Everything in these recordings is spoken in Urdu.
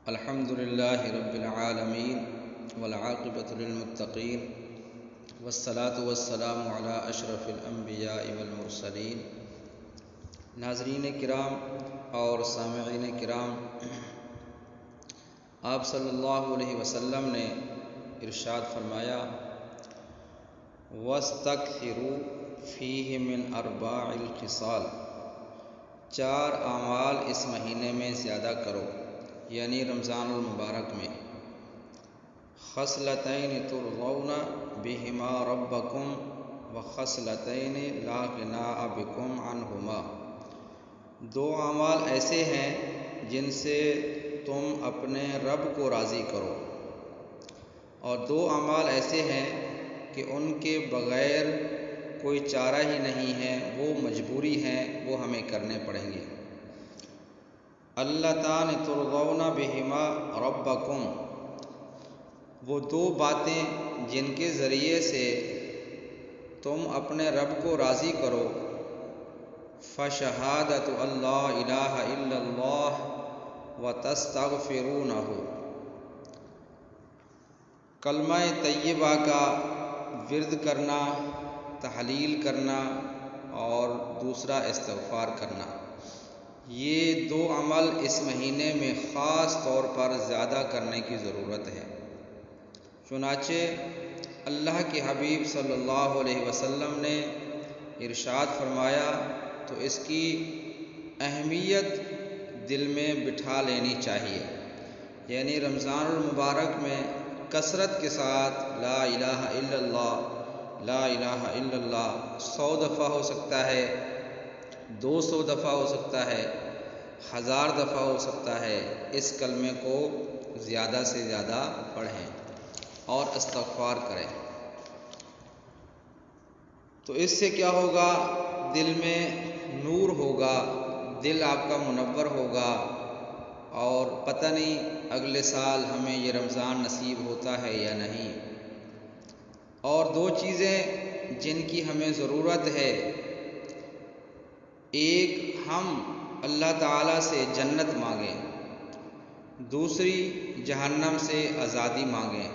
الحمد للہ رب العالمین والعاقبۃ للمتقین والصلاة والسلام علی اشرف الانبیاء والمرسلین۔ ناظرین کرام اور سامعین کرام، آپ صلی اللہ علیہ وسلم نے ارشاد فرمایا: وَاسْتَكْثِرُوا فِيهِ مِنْ أَرْبَعِ الْخِصَالِ، 4 اعمال اس مہینے میں زیادہ کرو، یعنی رمضان المبارک میں۔ خصلتین ترضون بہما ربکم وخصلتین لا غناء بکم عنہما، 2 اعمال ایسے ہیں جن سے تم اپنے رب کو راضی کرو، اور 2 اعمال ایسے ہیں کہ ان کے بغیر کوئی چارہ ہی نہیں ہے، وہ مجبوری ہیں، وہ ہمیں کرنے پڑیں گے۔ اللتان ترضون بہما ربکم، وہ 2 باتیں جن کے ذریعے سے تم اپنے رب کو راضی کرو۔ فشہادۃ اللہ الہ الا اللہ وتستغفرونہ، کلمہ طیبہ کا ورد کرنا، تحلیل کرنا، اور دوسرا استغفار کرنا۔ یہ 2 عمل اس مہینے میں خاص طور پر زیادہ کرنے کی ضرورت ہے۔ چنانچہ اللہ کے حبیب صلی اللہ علیہ وسلم نے ارشاد فرمایا تو اس کی اہمیت دل میں بٹھا لینی چاہیے، یعنی رمضان المبارک میں کثرت کے ساتھ لا الہ الا اللہ، لا الہ الا اللہ 100 دفعہ ہو سکتا ہے، 200 دفعہ ہو سکتا ہے، 1000 دفعہ ہو سکتا ہے، اس کلمے کو زیادہ سے زیادہ پڑھیں اور استغفار کریں۔ تو اس سے کیا ہوگا؟ دل میں نور ہوگا، دل آپ کا منور ہوگا، اور پتہ نہیں اگلے سال ہمیں یہ رمضان نصیب ہوتا ہے یا نہیں۔ اور 2 چیزیں جن کی ہمیں ضرورت ہے، ایک ہم اللہ تعالیٰ سے جنت مانگیں، دوسری جہنم سے آزادی مانگیں۔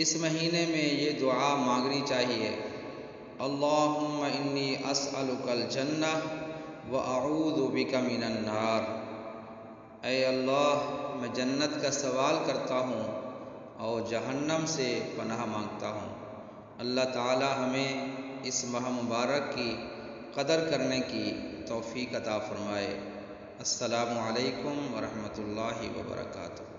اس مہینے میں یہ دعا مانگنی چاہیے: اللہم انی اسألک الجنہ واعوذ بک من النار، اے اللہ میں جنت کا سوال کرتا ہوں اور جہنم سے پناہ مانگتا ہوں۔ اللہ تعالی ہمیں اس ماہ مبارک کی قدر کرنے کی توفیق عطا فرمائے۔ السلام علیکم ورحمۃ اللہ وبرکاتہ۔